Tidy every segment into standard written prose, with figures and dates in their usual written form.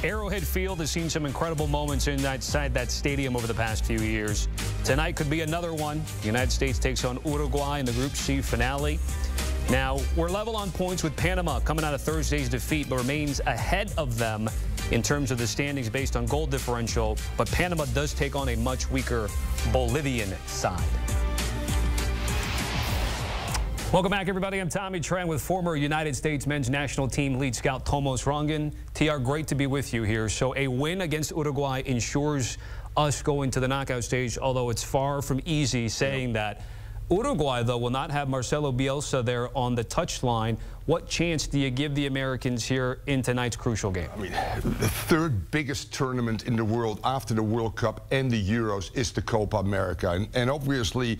Arrowhead Field has seen some incredible moments inside that stadium over the past few years. Tonight could be another one. The United States takes on Uruguay in the Group C finale. Now, we're level on points with Panama coming out of Thursday's defeat, but remains ahead of them in terms of the standings based on goal differential. But Panama does take on a much weaker Bolivian side. Welcome back, everybody. I'm Tommy Tran with former United States men's national team lead scout Tomas Rongen. TR, great to be with you here. So a win against Uruguay ensures us going to the knockout stage, although it's far from easy saying that. Uruguay, though, will not have Marcelo Bielsa there on the touchline. What chance do you give the Americans here in tonight's crucial game? I mean, the third biggest tournament in the world after the World Cup and the Euros is the Copa América. And obviously,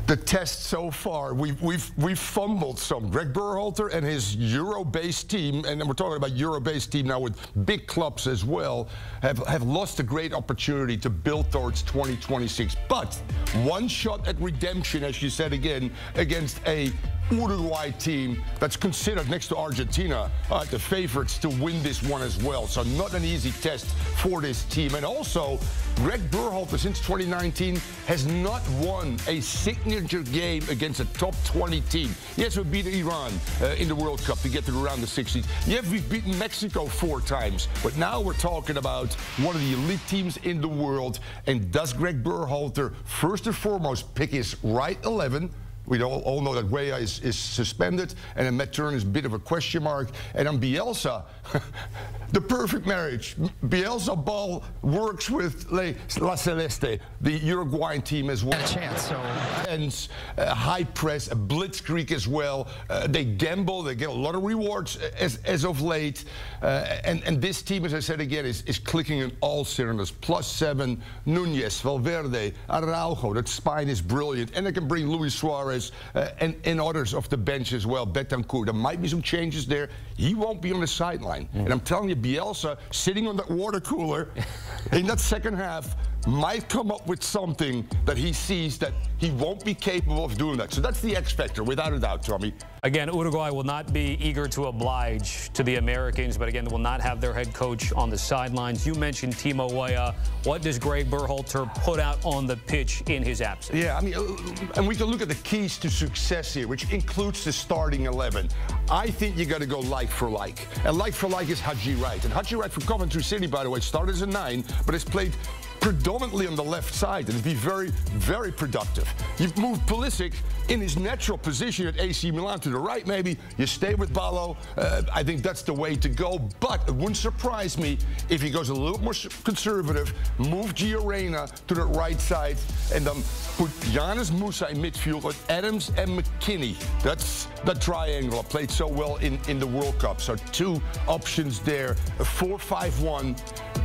the test so far, we've fumbled some. Greg Berhalter and his Euro-based team, and we're talking about Euro-based team now with big clubs as well, have lost a great opportunity to build towards 2026. But one shot at redemption, as you said again, against a Uruguay team that's considered next to Argentina the favorites to win this one as well. So not an easy test for this team. And also, Greg Berhalter since 2019 has not won a signature game against a top 20 team. Yes, we beat Iran in the World Cup to get to the round of 16. Yes, we've beaten Mexico 4 times. But now we're talking about one of the elite teams in the world. And does Greg Berhalter first and foremost pick his right 11? We all know that Weah is suspended, and then Matt Turner is a bit of a question mark. And on Bielsa, the perfect marriage. Bielsa ball works with La Celeste, the Uruguayan team as well. A chance, so. And high press, a blitzkrieg as well. They gamble, they get a lot of rewards as of late. And this team, as I said again, is clicking in all cylinders. +7, Núñez, Valverde, Araujo. That spine is brilliant. And they can bring Luis Suarez and others off the bench as well. Betancourt. There might be some changes there. He won't be on the sideline. And I'm telling you, Bielsa, sitting on that water cooler in that second half, might come up with something that he sees that he won't be capable of doing that. So that's the X factor, without a doubt, Tommy. Again, Uruguay will not be eager to oblige to the Americans, but again, they will not have their head coach on the sidelines. You mentioned Timo Weah. What does Greg Berhalter put out on the pitch in his absence? Yeah, I mean, and we can look at the keys to success here, which includes the starting 11. I think you got to go like for like. And like for like is Haji Wright. And Haji Wright from Coventry City, by the way, started as a 9, but has played predominantly on the left side and be very, very productive. You've moved Pulisic in his natural position at AC Milan to the right, maybe. You stay with Ballo. I think that's the way to go. But it wouldn't surprise me if he goes a little more conservative, move Gio Reyna to the right side, and then put Giannis Musa in midfield with Adams and McKinney. That's the triangle. Played so well in the World Cup. So 2 options there, a 4-5-1,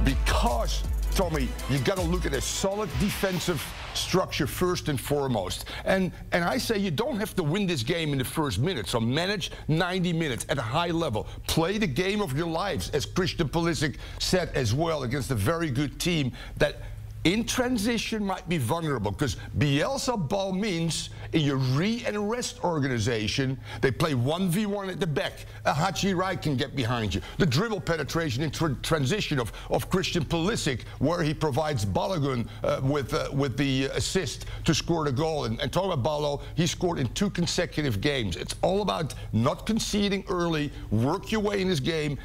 because Tommy, you got to look at a solid defensive structure first and foremost. And I say you don't have to win this game in the first minute. So manage 90 minutes at a high level. Play the game of your lives, as Christian Pulisic said as well, against a very good team that in transition might be vulnerable, because Bielsa ball means in your re and rest organization, they play 1v1 at the back. A Haji Wright can get behind you. The dribble penetration in transition of Christian Pulisic, where he provides Balogun with the assist to score the goal. And talking about Ballo, he scored in 2 consecutive games. It's all about not conceding early, work your way in this game,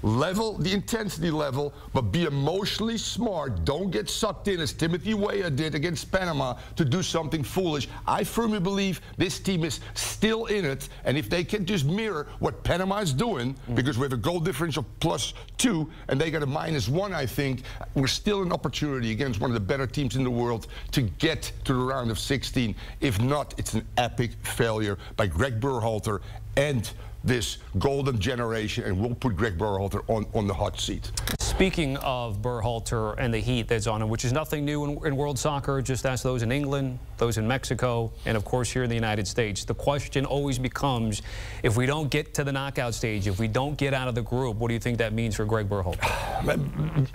level the intensity level, but be emotionally smart. Don't get sucked in, as Timothy Weah did against Panama, to do something foolish. I firmly believe this team is still in it, and if they can just mirror what Panama is doing, because we have a goal differential +2, and they got a -1, I think, we're still an opportunity against one of the better teams in the world to get to the round of 16. If not, it's an epic failure by Greg Berhalter and this golden generation, and we'll put Greg Berhalter on the hot seat. Speaking of Berhalter and the heat that's on him, which is nothing new in world soccer, just ask those in England, those in Mexico, and of course here in the United States. The question always becomes, if we don't get to the knockout stage, if we don't get out of the group, what do you think that means for Greg Berhalter?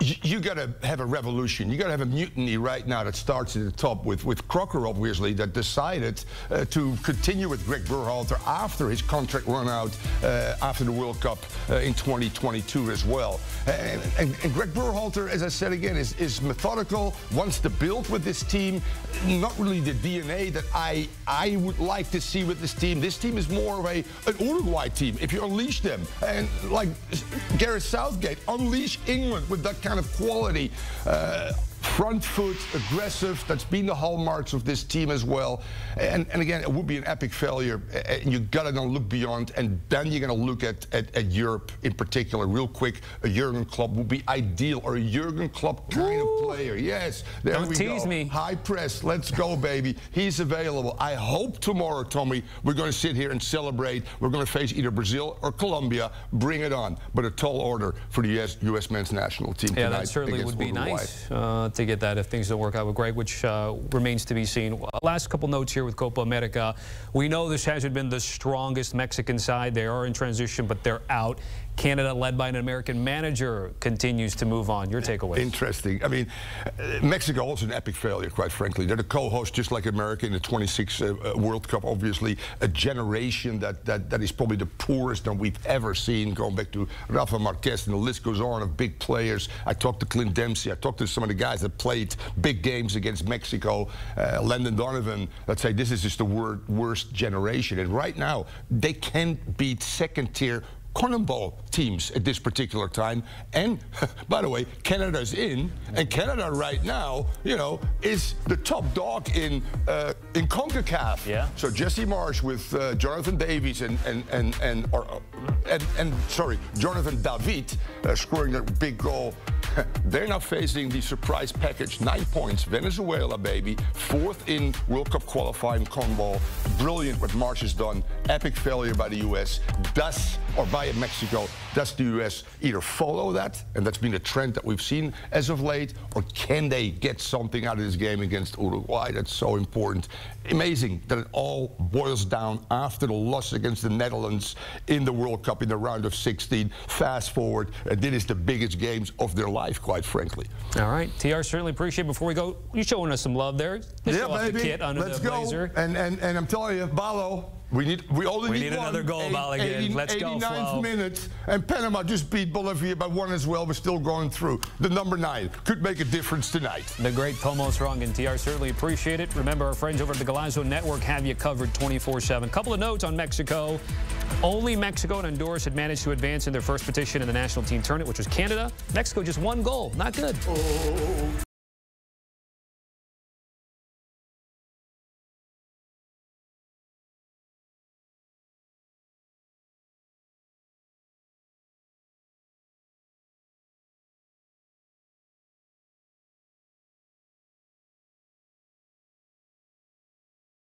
You got to have a revolution. You got to have a mutiny right now that starts at the top with Crocker, obviously, that decided to continue with Greg Berhalter after his contract run out after the World Cup in 2022 as well. And Greg Berhalter, as I said again, is methodical, wants to build with this team. Not really the DNA that I would like to see with this team. This team is more of an Uruguay team. If you unleash them, and like Gareth Southgate, unleash England with that kind of quality. Front foot, aggressive, that's been the hallmarks of this team as well. And again, it would be an epic failure. And you got to look beyond, and then you're going to look at Europe in particular real quick. A Jurgen Klopp would be ideal, or a Jurgen Klopp kind of player. Yes, there we go. Don't tease me. High press, let's go, baby. He's available. I hope tomorrow, Tommy, we're going to sit here and celebrate. We're going to face either Brazil or Colombia. Bring it on. But a tall order for the US men's national team tonight. Yeah, that certainly would be Uruguay. Nice. To get that if things don't work out with Greg, which remains to be seen. Last couple notes here with Copa América. We know this hasn't been the strongest Mexican side. They are in transition, but they're out. Canada, led by an American manager, continues to move on. Your takeaways? Interesting. I mean, Mexico also an epic failure, quite frankly. They're the co-host, just like America, in the 26 World Cup, obviously. A generation that is probably the poorest that we've ever seen, going back to Rafa Marquez, and the list goes on of big players. I talked to Clint Dempsey. I talked to some of the guys that played big games against Mexico. Landon Donovan, let's say this is just the worst generation. And right now, they can't beat second-tier Cannonball teams at this particular time. And by the way, Canada's in, and Canada right now, you know, is the top dog in CONCACAF. Yeah. So Jesse Marsh with Jonathan Davies and Jonathan David scoring that big goal. They're now facing the surprise package, 9 points. Venezuela, baby, 4th in World Cup qualifying CONMEBOL. Brilliant what Marsh has done. Epic failure by the U.S. By Mexico. Does the U.S. either follow that, and that's been a trend that we've seen as of late, or can they get something out of this game against Uruguay? That's so important. Amazing that it all boils down after the loss against the Netherlands in the World Cup in the round of 16. Fast forward, this is the biggest games of their life, quite frankly. All right, TR, certainly appreciate it. Before we go, you showing us some love there. Yeah, baby. The kit under Let's the go. Blazer. And I'm telling you, Balo, we only need another goal, Balogun. Let's go, 89th minute, and Panama just beat Bolivia by 1 as well. We're still going through. The number 9 could make a difference tonight. The great Tomos Rongen. TR, certainly appreciate it. Remember, our friends over at the Galazzo Network have you covered 24/7. Couple of notes on Mexico. Only Mexico and Honduras had managed to advance in their first petition in the national team tournament, which was Canada. Mexico just 1 goal. Not good. Oh.